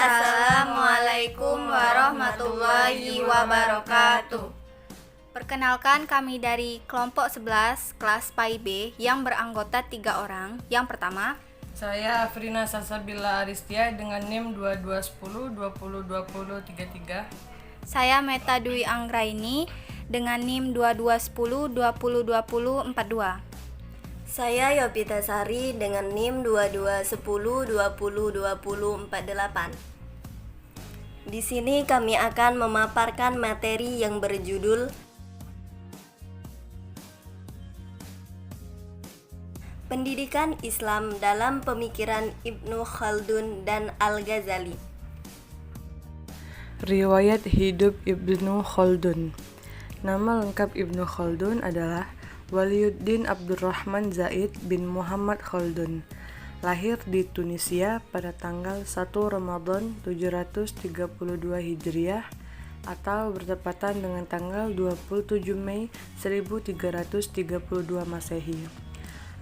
Assalamualaikum warahmatullahi wabarakatuh. Perkenalkan, kami dari kelompok 11 kelas PAI B yang beranggota 3 orang. Yang pertama, saya Afrina Salsabila Aristia dengan NIM 2210 202033. saya Meta Dwi Anggraini dengan NIM 2210 202042. Saya Yopita Sari dengan NIM 2210 202048. Di sini kami akan memaparkan materi yang berjudul Pendidikan Islam dalam Pemikiran Ibnu Khaldun dan Al-Ghazali. Riwayat hidup Ibnu Khaldun. Nama lengkap Ibnu Khaldun adalah Waliuddin Abdurrahman Zaid bin Muhammad Khaldun. Lahir di Tunisia pada tanggal 1 Ramadan 732 Hijriah atau bertepatan dengan tanggal 27 Mei 1332 Masehi.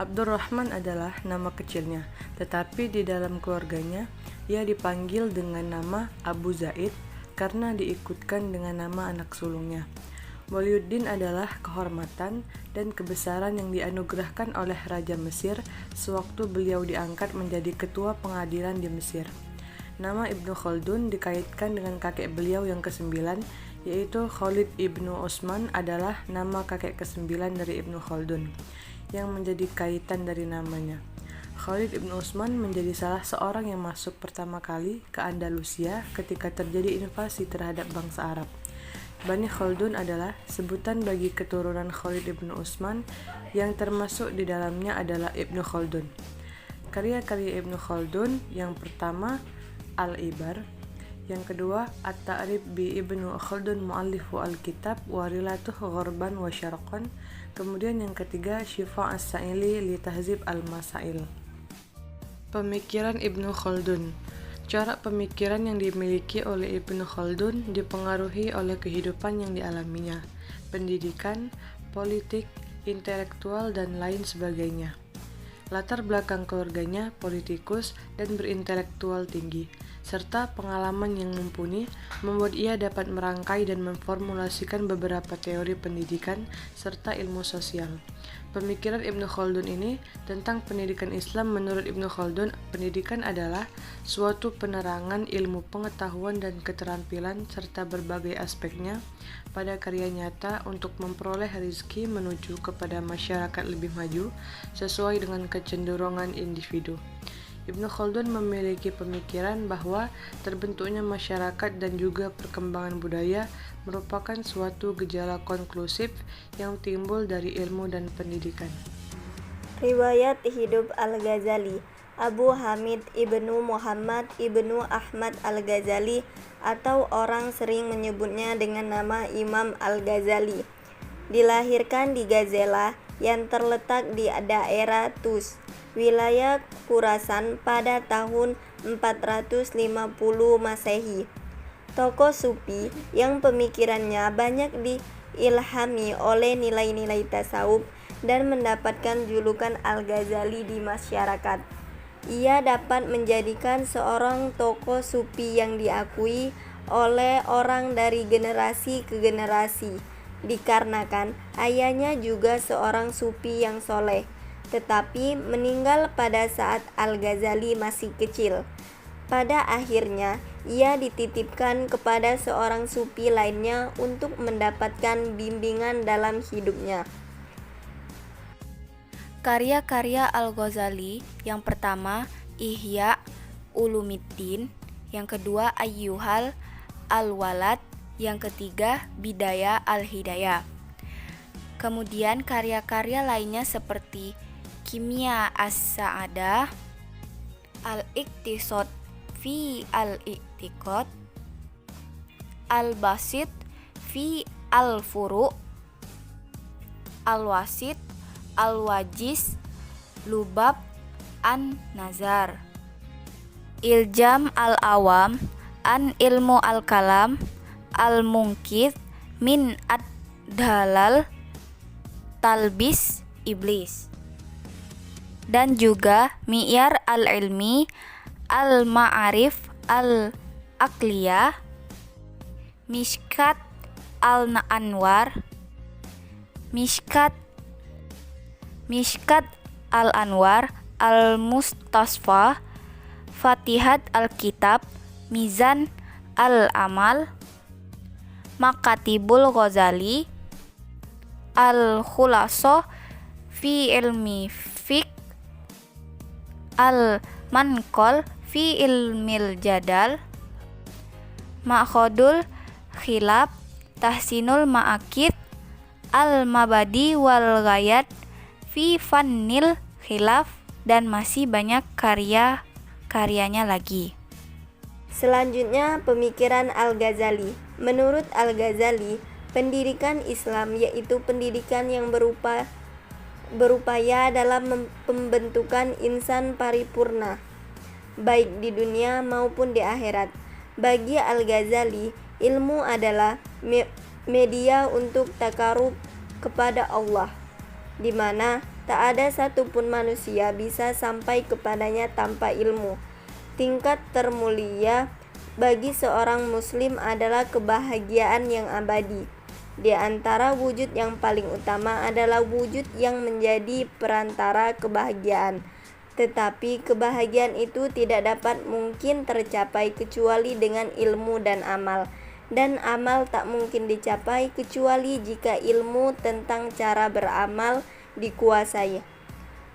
Abdurrahman adalah nama kecilnya, tetapi di dalam keluarganya ia dipanggil dengan nama Abu Zaid karena diikutkan dengan nama anak sulungnya. Waliuddin adalah kehormatan dan kebesaran yang dianugerahkan oleh Raja Mesir sewaktu beliau diangkat menjadi ketua pengadilan di Mesir. Nama Ibnu Khaldun dikaitkan dengan kakek beliau yang ke-9, yaitu Khalid Ibnu Utsman adalah nama kakek ke-9 dari Ibnu Khaldun, yang menjadi kaitan dari namanya. Khalid Ibnu Utsman menjadi salah seorang yang masuk pertama kali ke Andalusia ketika terjadi invasi terhadap bangsa Arab. Bani Khaldun adalah sebutan bagi keturunan Khalid Ibnu Utsman yang termasuk di dalamnya adalah Ibnu Khaldun. Karya-karya Ibnu Khaldun yang pertama Al-Ibar, yang kedua At-Ta'rif bi Ibnu Khaldun Mu'allifu Al-Kitab wa Rilatuh Ghorban wa Syarqan, kemudian yang ketiga Syifa' As-Sa'ili li Tahzib Al-Masail. Pemikiran Ibnu Khaldun. Corak pemikiran yang dimiliki oleh Ibnu Khaldun dipengaruhi oleh kehidupan yang dialaminya, pendidikan, politik, intelektual, dan lain sebagainya. Latar belakang keluarganya politikus dan berintelektual tinggi, serta pengalaman yang mumpuni membuat ia dapat merangkai dan memformulasikan beberapa teori pendidikan serta ilmu sosial. Pemikiran Ibnu Khaldun ini tentang pendidikan Islam. Menurut Ibnu Khaldun, pendidikan adalah suatu penerangan ilmu pengetahuan dan keterampilan serta berbagai aspeknya pada karya nyata untuk memperoleh rezeki menuju kepada masyarakat lebih maju sesuai dengan kecenderungan individu. Ibnu Khaldun memiliki pemikiran bahwa terbentuknya masyarakat dan juga perkembangan budaya merupakan suatu gejala konklusif yang timbul dari ilmu dan pendidikan. Riwayat hidup Al-Ghazali. Abu Hamid Ibnu Muhammad Ibnu Ahmad Al-Ghazali atau orang sering menyebutnya dengan nama Imam Al-Ghazali, dilahirkan di Gazela yang terletak di daerah Tus, wilayah Khurasan pada tahun 450 Masehi. Tokoh sufi yang pemikirannya banyak diilhami oleh nilai-nilai tasawuf dan mendapatkan julukan Al-Ghazali di masyarakat. Ia dapat menjadikan seorang tokoh sufi yang diakui oleh orang dari generasi ke generasi, dikarenakan ayahnya juga seorang sufi yang soleh, tetapi meninggal pada saat Al-Ghazali masih kecil. Pada akhirnya, ia dititipkan kepada seorang sufi lainnya untuk mendapatkan bimbingan dalam hidupnya. karya-karya Al-Ghazali. Yang pertama, Ihya Ulumiddin. Yang kedua, Ayyuhal Al-Walad. Yang ketiga, Bidayah Al-Hidayah. Kemudian karya-karya lainnya seperti Kimia As-Sa'adah, Al-Iqtisad fi Al-I'tiqad, Al-Basit fi Al-Furu', Al-Wasit, Al-Wajiz, Lubab An-Nazar, Iljam Al-Awam an Ilmu Al-Kalam, Al-Munqidh min Ad-Dalal, Talbis Iblis, dan juga Mi'yar Al-Ilmi, Al-Ma'arif, Al-Aqliyah, Mishkat Al-Anwar, Mishkat Al-Anwar, Al-Mustasfa, Fatihat Al-Kitab, Mizan Al-Amal, Makatibul Ghazali, Al-Khulasoh fi ilmi fiqh, Al-Manqol fi ilmil jadal, Ma'khadul Khilaf, Tahsinul Ma'akid, Al-Mabadi wal Ghayat fi Fannil Khilaf, dan masih banyak karya-karyanya lagi. Selanjutnya, pemikiran Al-Ghazali. Menurut Al-Ghazali, pendidikan Islam yaitu pendidikan yang berupaya dalam pembentukan insan paripurna, baik di dunia maupun di akhirat. Bagi Al-Ghazali, ilmu adalah media untuk takarub kepada Allah, di mana tak ada satupun manusia bisa sampai kepadanya tanpa ilmu. Tingkat termulia bagi seorang muslim adalah kebahagiaan yang abadi. Di antara wujud yang paling utama adalah wujud yang menjadi perantara kebahagiaan. Tetapi kebahagiaan itu tidak dapat mungkin tercapai kecuali dengan ilmu dan amal. Dan amal tak mungkin dicapai kecuali jika ilmu tentang cara beramal dikuasai.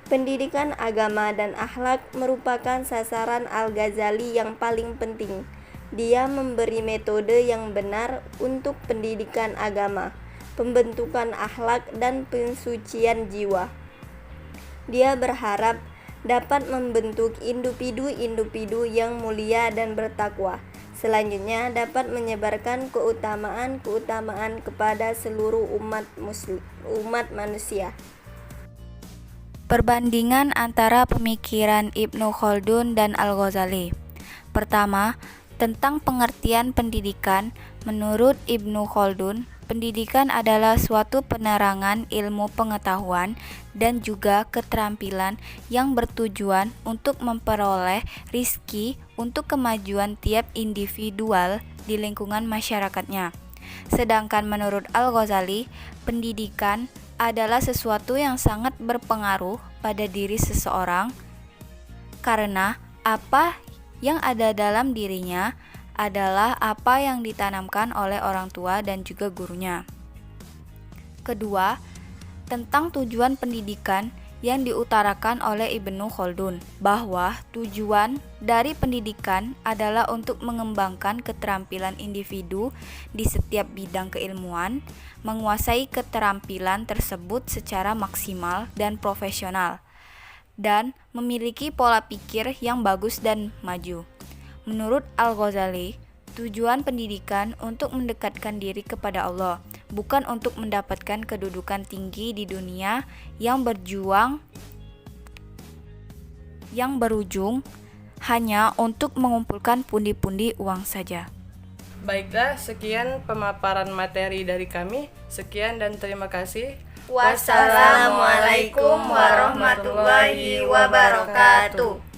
Pendidikan agama dan akhlak merupakan sasaran Al-Ghazali yang paling penting. Dia memberi metode yang benar untuk pendidikan agama, pembentukan akhlak, dan pensucian jiwa. Dia berharap dapat membentuk individu-individu yang mulia dan bertakwa. Selanjutnya dapat menyebarkan keutamaan-keutamaan kepada seluruh umat manusia. Perbandingan antara pemikiran Ibnu Khaldun dan Al-Ghazali. Pertama, tentang pengertian pendidikan. Menurut Ibnu Khaldun, pendidikan adalah suatu penerangan ilmu pengetahuan dan juga keterampilan yang bertujuan untuk memperoleh rizki untuk kemajuan tiap individual di lingkungan masyarakatnya. Sedangkan menurut Al-Ghazali, pendidikan adalah sesuatu yang sangat berpengaruh pada diri seseorang karena apa yang ada dalam dirinya adalah apa yang ditanamkan oleh orang tua dan juga gurunya. Kedua, tentang tujuan pendidikan yang diutarakan oleh Ibnu Khaldun, bahwa tujuan dari pendidikan adalah untuk mengembangkan keterampilan individu di setiap bidang keilmuan, menguasai keterampilan tersebut secara maksimal dan profesional, dan memiliki pola pikir yang bagus dan maju. Menurut Al-Ghazali, tujuan pendidikan untuk mendekatkan diri kepada Allah, bukan untuk mendapatkan kedudukan tinggi di dunia yang berujung hanya untuk mengumpulkan pundi-pundi uang saja. Baiklah, sekian pemaparan materi dari kami. Sekian dan terima kasih. Wassalamualaikum warahmatullahi wabarakatuh.